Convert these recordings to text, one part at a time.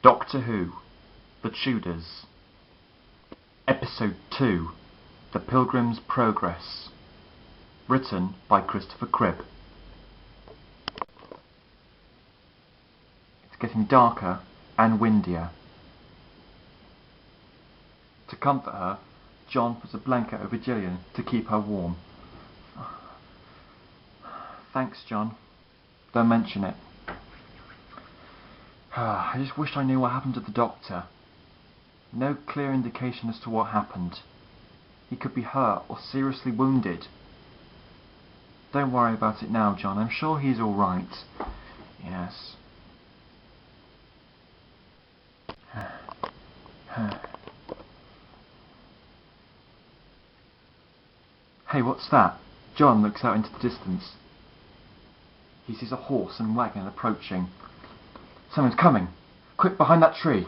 Doctor Who, The Tudors, Episode 2, The Pilgrim's Progress, written by Christopher Cribb. It's getting darker and windier. To comfort her, John puts a blanket over Jillian to keep her warm. Thanks, John. Don't mention it. I just wish I knew what happened to the doctor. No clear indication as to what happened. He could be hurt or seriously wounded. Don't worry about it now, John. I'm sure he's all right. Yes. Hey, what's that? John looks out into the distance. He sees a horse and wagon approaching. Someone's coming! Quick, behind that tree!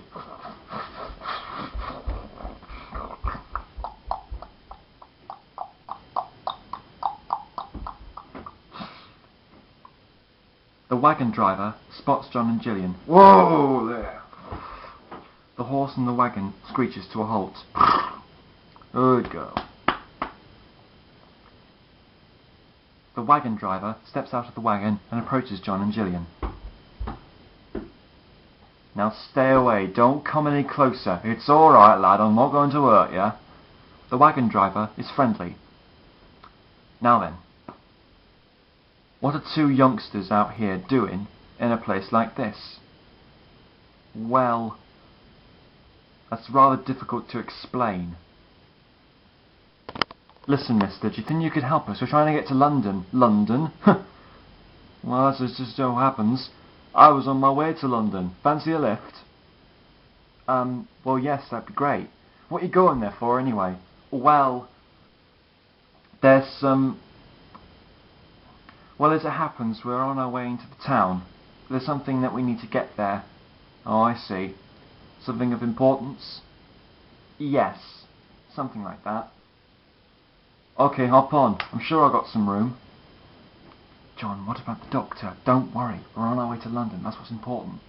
The wagon driver spots John and Jillian. Whoa there! The horse and the wagon screeches to a halt. Good girl. The wagon driver steps out of the wagon and approaches John and Jillian. Now stay away, don't come any closer. It's alright, lad, I'm not going to hurt you. The wagon driver is friendly. Now then, what are two youngsters out here doing in a place like this? Well, that's rather difficult to explain. Listen, mister, do you think you could help us? We're trying to get to London. London? Well, as it just so happens, I was on my way to London. Fancy a lift? Well, yes, that'd be great. What are you going there for, anyway? Well, there's some... Well, as it happens, we're on our way into the town. There's something that we need to get there. Oh, I see. Something of importance? Yes, something like that. Okay, hop on. I'm sure I've got some room. John, what about the doctor? Don't worry, we're on our way to London, that's what's important.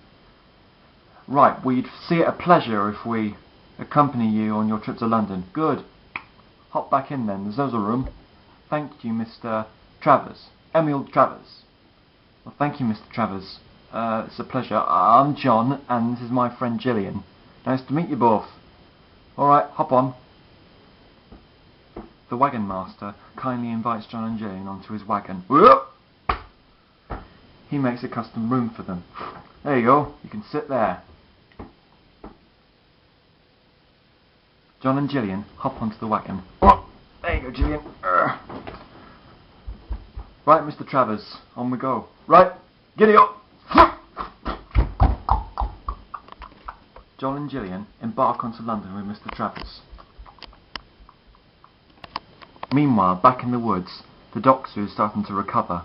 Right, we'd see it a pleasure if we accompany you on your trip to London. Good. Hop back in then, there's loads of room. Thank you, Mr. Travers. Emil Travers. Well, thank you, Mr. Travers. It's a pleasure. I'm John, and this is my friend Jillian. Nice to meet you both. Alright, hop on. The wagon master kindly invites John and Jillian onto his wagon. Whoop! He makes a custom room for them. There you go, you can sit there. John and Jillian hop onto the wagon. There you go, Jillian. Right, Mr. Travers, on we go. Right, giddy up! John and Jillian embark onto London with Mr. Travers. Meanwhile, back in the woods, the doctor is starting to recover.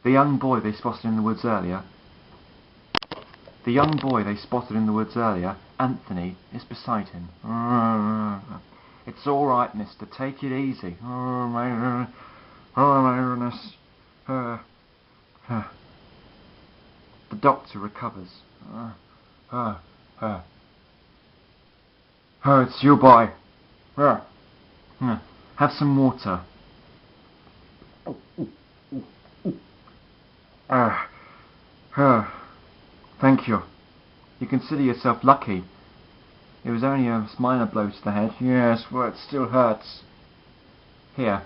The young boy they spotted in the woods earlier, Anthony, is beside him. It's all right, mister. Take it easy. Oh my goodness. The doctor recovers. It's you, boy. Have some water. Thank you. You consider yourself lucky. It was only a minor blow to the head. Yes, well, it still hurts. Here.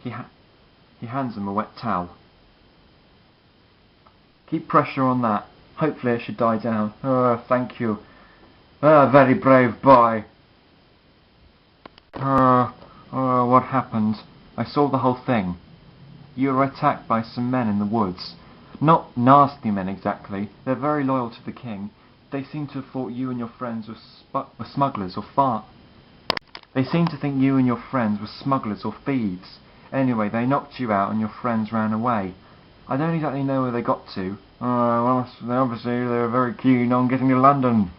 He hands him a wet towel. Keep pressure on that. Hopefully it should die down. Thank you. Very brave boy. What happened? I saw the whole thing. You were attacked by some men in the woods. Not nasty men exactly. They're very loyal to the king. They seem to have thought you and your friends were smugglers or They seem to think you and your friends were smugglers or thieves. Anyway, they knocked you out and your friends ran away. I don't exactly know where they got to. Well, obviously they were very keen on getting to London.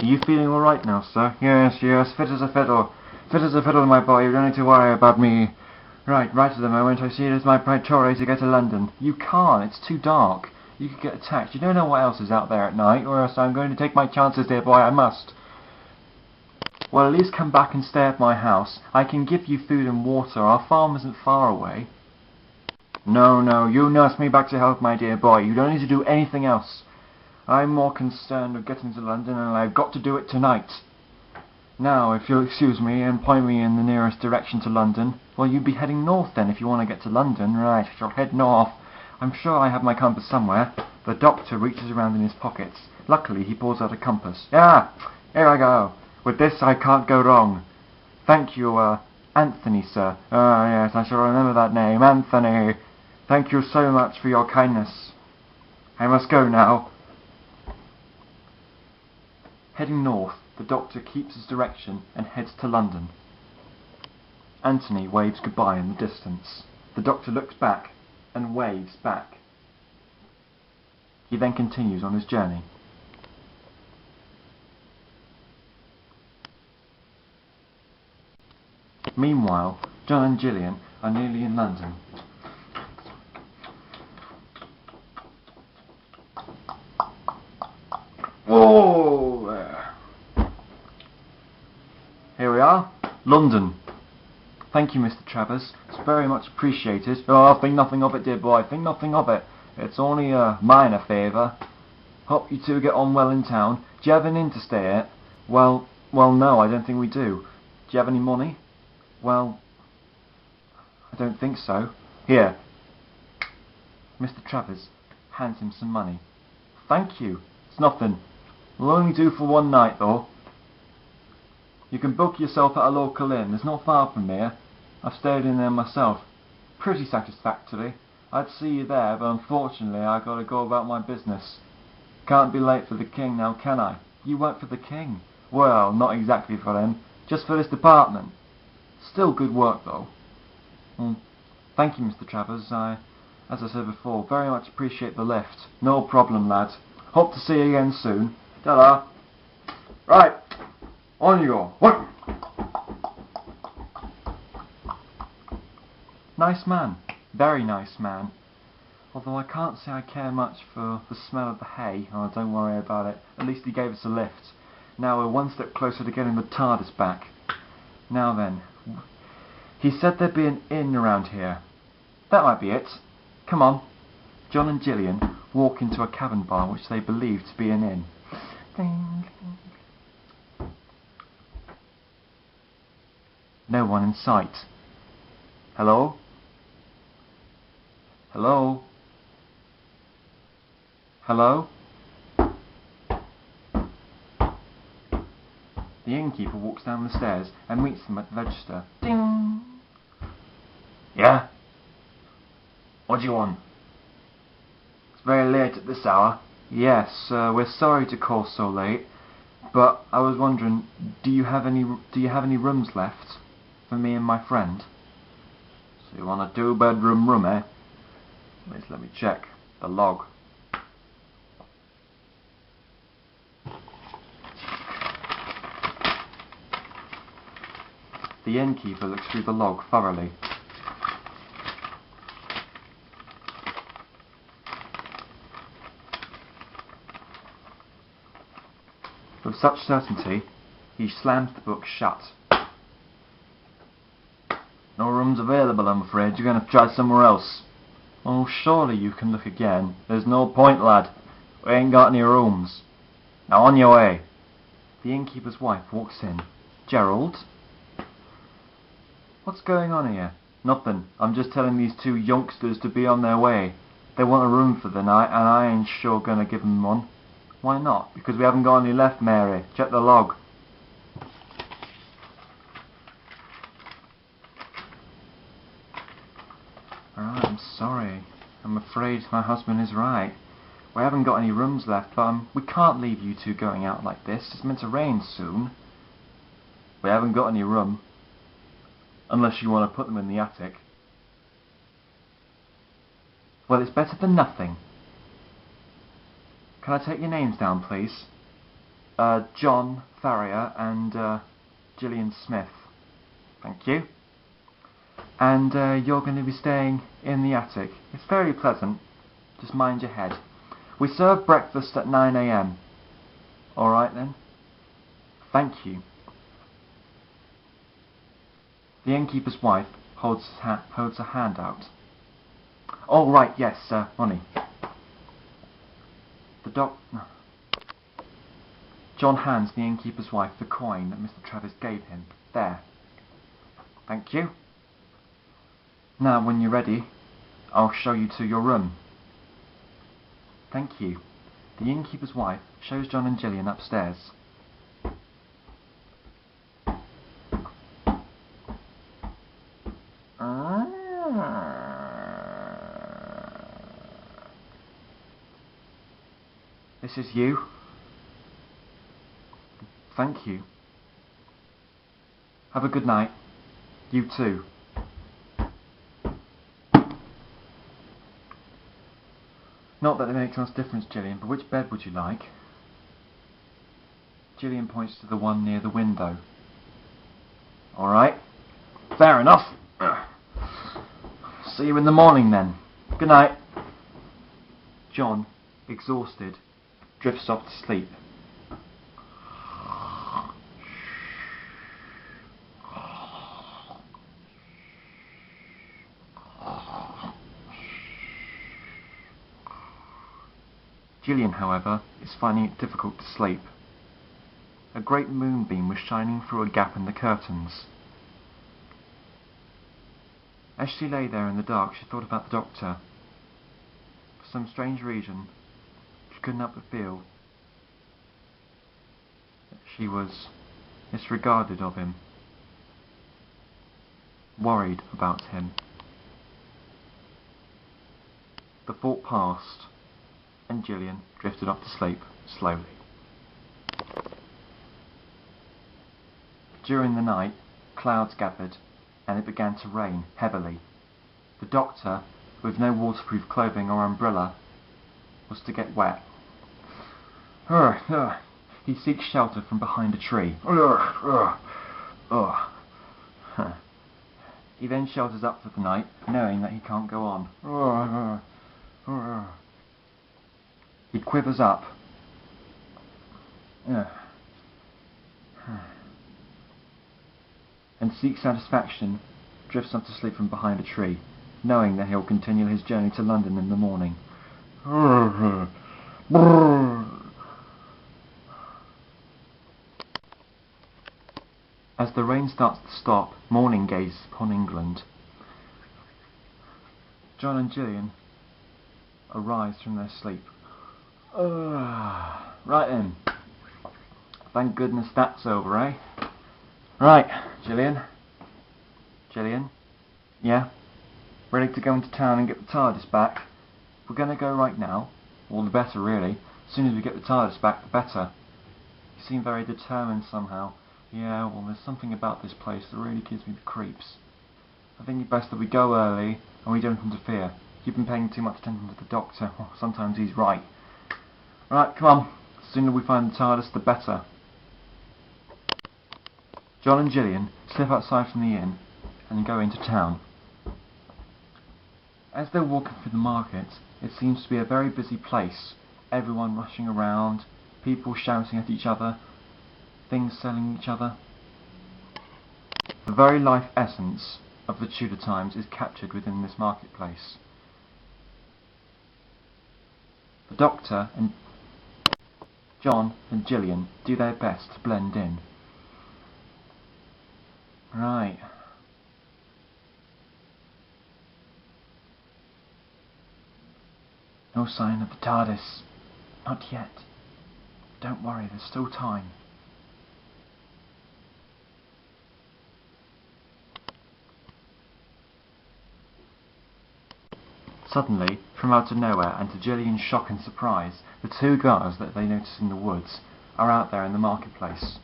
Are you feeling alright now, sir? Yes, yes, fit as a fiddle. Fit as a fiddle, my boy. You don't need to worry about me. Right at the moment, I see it as my priority to get to London. You can't, it's too dark. You could get attacked. You don't know what else is out there at night, or else I'm going to take my chances, dear boy, I must. Well, at least come back and stay at my house. I can give you food and water. Our farm isn't far away. No, you nurse me back to health, my dear boy. You don't need to do anything else. I'm more concerned with getting to London, and I've got to do it tonight. Now, if you'll excuse me and point me in the nearest direction to London, well, you'd be heading north then if you want to get to London. Right, I shall head north. I'm sure I have my compass somewhere. The doctor reaches around in his pockets. Luckily, he pulls out a compass. Yeah, here I go. With this, I can't go wrong. Thank you, Anthony, sir. Ah, yes, I shall remember that name. Anthony. Thank you so much for your kindness. I must go now. Heading north, the doctor keeps his direction and heads to London. Anthony waves goodbye in the distance. The doctor looks back and waves back. He then continues on his journey. Meanwhile, John and Jillian are nearly in London. Whoa there. Here we are, London. Thank you, Mr. Travers. It's very much appreciated. Oh, think nothing of it, dear boy. Think nothing of it. It's only a minor favour. Hope you two get on well in town. Do you have an inn to stay at? Well, no, I don't think we do. Do you have any money? Well, I don't think so. Here. Mr. Travers hands him some money. Thank you. It's nothing. We'll only do for one night, though. You can book yourself at a local inn. It's not far from here. I've stayed in there myself. Pretty satisfactory. I'd see you there, but unfortunately I've got to go about my business. Can't be late for the king now, can I? You work for the king? Well, not exactly for him. Just for this department. Still good work, though. Thank you, Mr. Travers. As I said before, very much appreciate the lift. No problem, lad. Hope to see you again soon. Ta-da. Right. On you go. What? Nice man. Very nice man. Although I can't say I care much for the smell of the hay. Oh, don't worry about it. At least he gave us a lift. Now we're one step closer to getting the TARDIS back. Now then. He said there'd be an inn around here. That might be it. Come on. John and Jillian walk into a cabin bar which they believe to be an inn. Ding. No one in sight. Hello? Hello? Hello? The innkeeper walks down the stairs and meets them at the register. Ding! Yeah? What do you want? It's very late at this hour. Yes, we're sorry to call so late, but I was wondering, do you have any rooms left for me and my friend? So you want a 2-bedroom room, eh? Let me check the log. The innkeeper looks through the log thoroughly. With such certainty, he slams the book shut. No rooms available, I'm afraid. You're going to try somewhere else. Oh, surely you can look again. There's no point, lad. We ain't got any rooms. Now on your way. The innkeeper's wife walks in. Gerald? What's going on here? Nothing. I'm just telling these two youngsters to be on their way. They want a room for the night, and I ain't sure gonna give them one. Why not? Because we haven't got any left, Mary. Check the log. Alright, I'm sorry. I'm afraid my husband is right. We haven't got any rooms left, but we can't leave you two going out like this. It's meant to rain soon. We haven't got any room. Unless you want to put them in the attic. Well, it's better than nothing. Can I take your names down, please? John Farrier and Jillian Smith. Thank you. And you're going to be staying in the attic. It's very pleasant. Just mind your head. We serve breakfast at 9 AM. Alright then? Thank you. The innkeeper's wife holds a hand out. Oh right, yes, money. John hands the innkeeper's wife the coin that Mr. Travis gave him. There. Thank you. Now, when you're ready, I'll show you to your room. Thank you. The innkeeper's wife shows John and Jillian upstairs. This is you. Thank you. Have a good night. You too. Not that it makes much difference, Jillian, but which bed would you like? Jillian points to the one near the window. Alright. Fair enough. See you in the morning then. Good night. John, exhausted, drifts off to sleep. Jillian, however, is finding it difficult to sleep. A great moonbeam was shining through a gap in the curtains. As she lay there in the dark, she thought about the doctor. For some strange reason, she couldn't help but feel that she was disregarded of him, worried about him. The thought passed, and Jillian drifted off to sleep slowly. During the night, clouds gathered, and it began to rain heavily. The doctor, with no waterproof clothing or umbrella, was to get wet. He seeks shelter from behind a tree. He then shelters up for the night, knowing that he can't go on. He quivers up. And seeks satisfaction, drifts off to sleep from behind a tree, knowing that he'll continue his journey to London in the morning. As the rain starts to stop, morning gazes upon England. John and Jillian arise from their sleep. Right then. Thank goodness that's over, eh? Right, Jillian. Jillian? Yeah? Ready to go into town and get the TARDIS back? We're going to go right now. All the better, really. As soon as we get the TARDIS back, the better. You seem very determined somehow. Yeah, well, there's something about this place that really gives me the creeps. I think it's best that we go early and we don't interfere. You've been paying too much attention to the doctor. Well, sometimes he's right. Right, come on. The sooner we find the TARDIS, the better. John and Jillian slip outside from the inn and go into town. As they're walking through the market, it seems to be a very busy place. Everyone rushing around, people shouting at each other, things selling each other. The very life essence of the Tudor times is captured within this marketplace. The Doctor and John and Jillian do their best to blend in. Right. No sign of the TARDIS. Not yet. Don't worry, there's still time. Suddenly, from out of nowhere, and to Jillian's shock and surprise, the two girls that they notice in the woods are out there in the marketplace.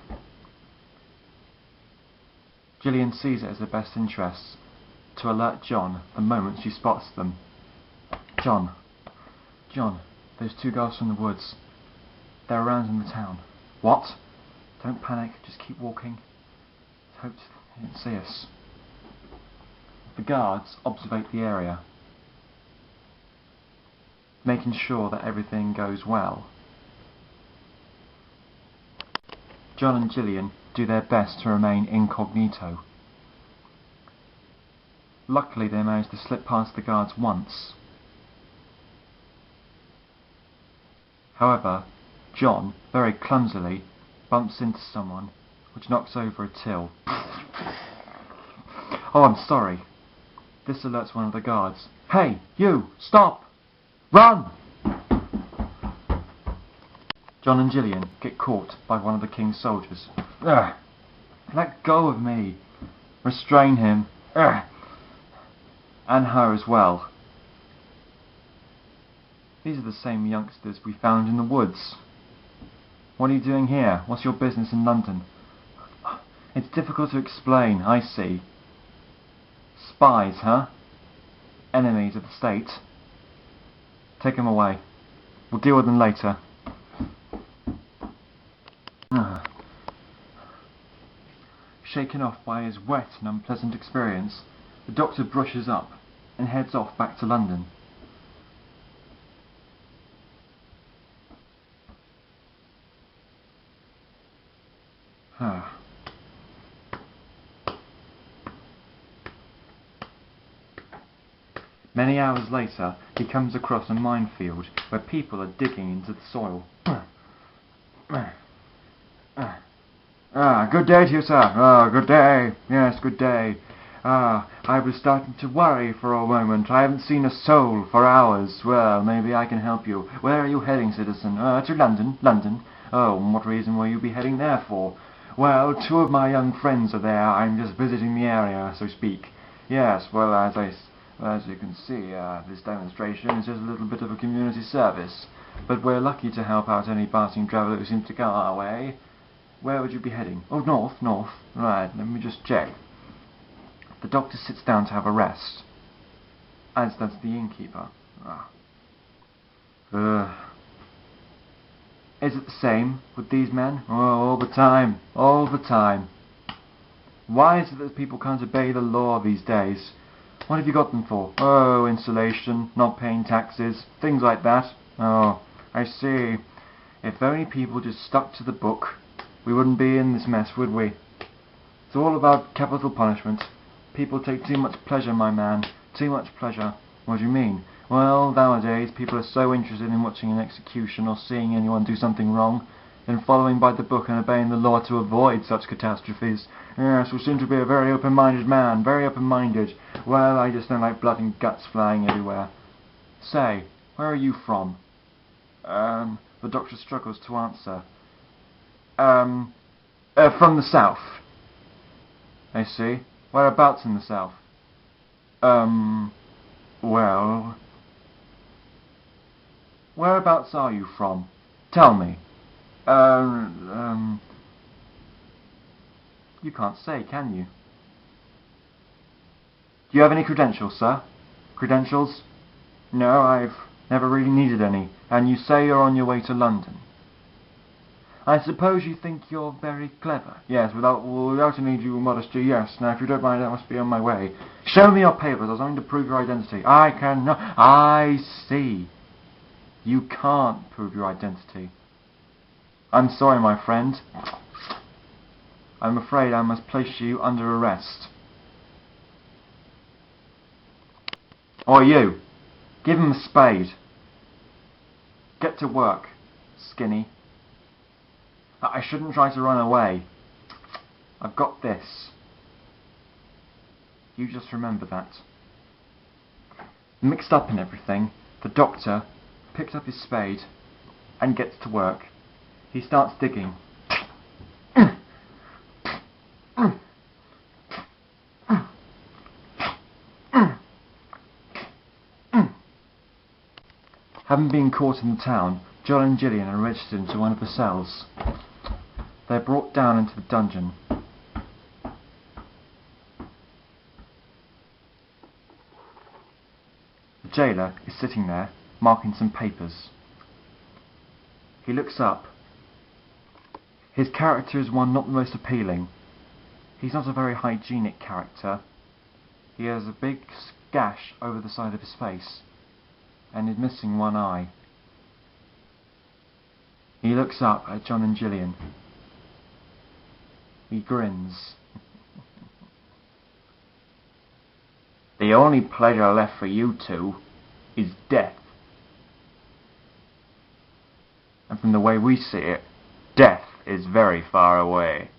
Jillian sees it as her best interest to alert John the moment she spots them. John, those two girls from the woods, they're around in the town. What? Don't panic, just keep walking. Hope he didn't see us. The guards observe the area, making sure that everything goes well. John and Jillian do their best to remain incognito. Luckily they manage to slip past the guards once. However, John, very clumsily, bumps into someone, which knocks over a till. Oh, I'm sorry. This alerts one of the guards. Hey, you! Stop! Run! John and Jillian get caught by one of the king's soldiers. Ugh. Let go of me! Restrain him. Ugh. And her as well. These are the same youngsters we found in the woods. What are you doing here? What's your business in London? It's difficult to explain, I see. Spies, huh? Enemies of the state. Take them away. We'll deal with them later. Shaken off by his wet and unpleasant experience, the doctor brushes up and heads off back to London. Many hours later, he comes across a minefield where people are digging into the soil. Good day to you, sir. Good day. Yes, good day. I was starting to worry for a moment. I haven't seen a soul for hours. Well, maybe I can help you. Where are you heading, citizen? To London. London? Oh, and what reason will you be heading there for? Well, two of my young friends are there. I'm just visiting the area, so to speak. Yes, well, as you can see, this demonstration is just a little bit of a community service. But we're lucky to help out any passing traveller who seems to come our way. Where would you be heading? Oh, north. Right, let me just check. The doctor sits down to have a rest, as does the innkeeper. Is it the same with these men? Oh, all the time. Why is it that people can't obey the law these days? What have you got them for? Oh, insulation, not paying taxes, things like that. Oh, I see. If only people just stuck to the book, we wouldn't be in this mess, would we? It's all about capital punishment. People take too much pleasure, my man. Too much pleasure. What do you mean? Well, nowadays, people are so interested in watching an execution or seeing anyone do something wrong, than following by the book and obeying the law to avoid such catastrophes. Yes, we seem to be a very open-minded man, very open-minded. Well, I just don't like blood and guts flying everywhere. Say, where are you from? The doctor struggles to answer. From the south. I see. Whereabouts in the south? Well... Whereabouts are you from? Tell me. You can't say, can you? Do you have any credentials, sir? Credentials? No, I've never really needed any. And you say you're on your way to London. I suppose you think you're very clever. Yes, without any due modesty, yes. Now, if you don't mind, I must be on my way. Show me your papers. I was going to prove your identity. I cannot. I see. You can't prove your identity. I'm sorry, my friend. I'm afraid I must place you under arrest. Or you. Give him a spade. Get to work, Skinny. I shouldn't try to run away. I've got this. You just remember that. Mixed up in everything, the doctor picks up his spade and gets to work. He starts digging. Having been caught in the town, John and Jillian are registered into one of the cells. They're brought down into the dungeon. The jailer is sitting there, marking some papers. He looks up. His character is one not the most appealing. He's not a very hygienic character. He has a big gash over the side of his face, and is missing one eye. He looks up at John and Jillian. He grins. The only pleasure left for you two is death. And from the way we see it, death is very far away.